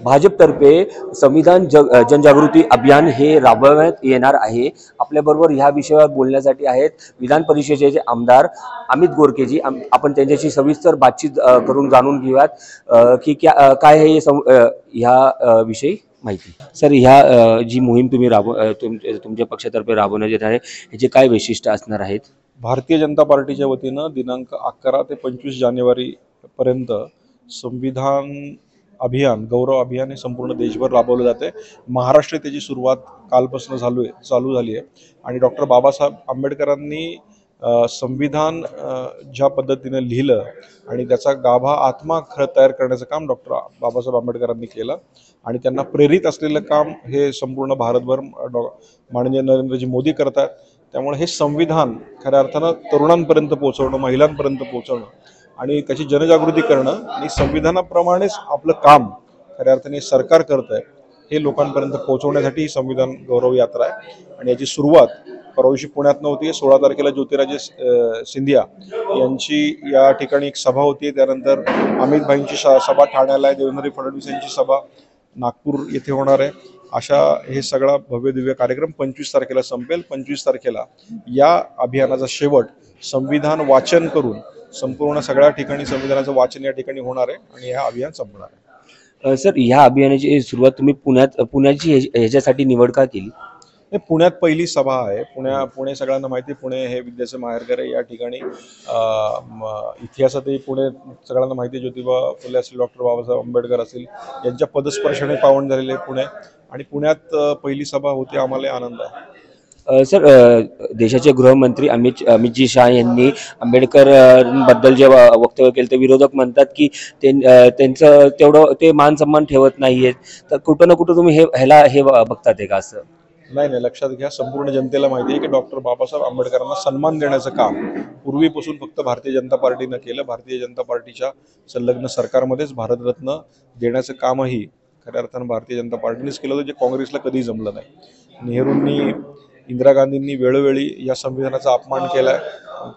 भाजपतर्फे संविधान जनजागृती अभियान हे राबवण्यात येणार आहे। आपल्याबरोबर ह्या विषयावर बोलण्यासाठी आहेत विधान परिषदेचे आमदार अमित गोरकेजी। आपण त्यांच्याशी सविस्तर बातचीत करून जाणून घेऊयात की काय आहे ह्या विषयी माहिती। सर, ह्या जी मोहीम तुम्ही तुमच्या पक्षातर्फे राबवण्यात येत आहे ह्याचे काय वैशिष्ट्य असणार आहेत? भारतीय जनता पार्टीच्या वतीनं दिनांक 11 ते 25 जानेवारी पर्यंत संविधान अभियान, गौरव अभियान हे संपूर्ण देशभर राबवलं जाते। महाराष्ट्रात त्याची सुरुवात कालपासून चालू झाली आहे आणि डॉक्टर बाबासाहेब आंबेडकरांनी संविधान ज्या पद्धतीने लिहिलं आणि त्याचा गाभा आत्मा तयार करण्याचं काम डॉक्टर बाबासाहेब आंबेडकरांनी केलं आणि त्यांना प्रेरित असलेलं काम हे संपूर्ण भारतभर माननीय नरेंद्रजी मोदी करतात। त्यामुळे हे संविधान खऱ्या अर्थानं तरुणांपर्यंत पोहोचवणं, महिलांपर्यंत पोहोचवणं आणि त्याची जनजागृती करणं आणि संविधानाप्रमाणेच आपलं काम खऱ्या अर्थाने सरकार करतं आहे हे लोकांपर्यंत पोहोचवण्यासाठी ही संविधान गौरव यात्रा आहे। आणि याची सुरुवात परवादिवशी पुण्यात नव्हती, 16 तारखेला ज्योतिराजे सिंधिया यांची या ठिकाणी एक सभा होती, त्यानंतर अमित भाईंची सभा ठाण्याला आहे, देवेंद्र फडणवीस यांची सभा नागपूर येथे होणार आहे। अशा हे सगळा भव्य दिव्य कार्यक्रम 25 तारखेला संपेल। 25 तारखेला या अभियानाचा शेवट संविधान वाचन करून संपूर्ण सगळ्या ठिकाणी संविधानाचं वाचन या ठिकाणी होणार आहे आणि हे अभियान संपणार आहे। सर, ह्या अभियानाची सुरुवात तुम्ही पुण्याची ह्याच्यासाठी निवड का केली? पुण्यात पहिली सभा आहे। पुणे सगळ्यांना माहिती, पुणे हे विद्याचं माहेरघर आहे। या ठिकाणी इतिहासातही पुणे सगळ्यांना माहिती, ज्योतिबा फुले असतील, डॉक्टर बाबासाहेब आंबेडकर असतील यांच्या पदस्पर्शाने पावन झालेले पुणे आणि पुण्यात पहिली सभा होती। आम्हाला आनंद आहे। सर, देशाचे गृहमंत्री अमितजी शाह यांनी आंबेडकरांबद्दल जे वक्तव्य केलं ते विरोधक म्हणतात की त्यांचं तेवढं ते मान सन्मान ठेवत नाहीयेत, तर कुठं ना कुठं तुम्ही हे बघतात आहे का? असं नाही, लक्षात घ्या, संपूर्ण जनतेला माहिती आहे की डॉक्टर बाबासाहेब आंबेडकरांना सन्मान देण्याचं काम पूर्वीपासून फक्त भारतीय जनता पार्टीनं केलं। भारतीय जनता पार्टीच्या संलग्न सरकारमध्येच भारतरत्न देण्याचं कामही खऱ्या अर्थानं भारतीय जनता पार्टीनेच केलं होतं, जे काँग्रेसला कधीही जमलं नाही। नेहरूंनी, इंदिरा गांधींनी वेळोवेळी या संविधानाचा अपमान केलाय।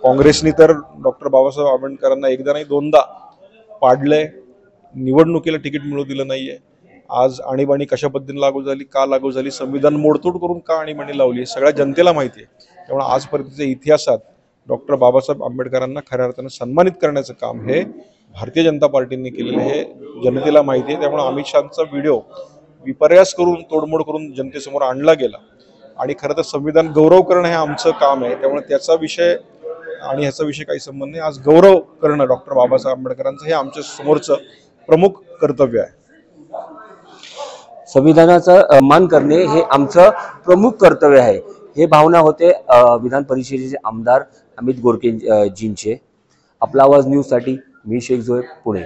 काँग्रेसनी तर डॉक्टर बाबासाहेब आंबेडकरांना एकदा नाही दोनदा पाडलंय, निवडणुकीला तिकीट मिळू दिलं नाहीये। आज आणीबाणी कशा पद्धतीने लागू झाली, का लागू झाली, संविधान मोडतोड करून का आणीबाणी लावली, सगळ्या जनतेला माहिती आहे। त्यामुळे आजपर्यंतच्या इतिहासात डॉक्टर बाबासाहेब आंबेडकरांना खऱ्या अर्थानं सन्मानित करण्याचं काम हे भारतीय जनता पार्टीने केलेलं हे जनतेला माहिती आहे। त्यामुळे अमित शहाचा व्हिडिओ विपर्यास करून, तोडमोड करून जनतेसमोर आणला गेला आणि खरं तर संविधान गौरव करणं हे आमचं काम आहे। त्यामुळे त्याचा विषय आणि ह्याचा विषय काही संबंध नाही। आज गौरव करणं डॉक्टर बाबासाहेब आंबेडकरांचं हे आमच्या समोरचं प्रमुख कर्तव्य आहे। संविधानाचा मान करणे हे आमचं प्रमुख कर्तव्य आहे, हे भावना होते विधान परिषदेचे आमदार अमित गोरकेजींचे। आपला आवाज न्यूजसाठी मी शेख झोएब, पुणे।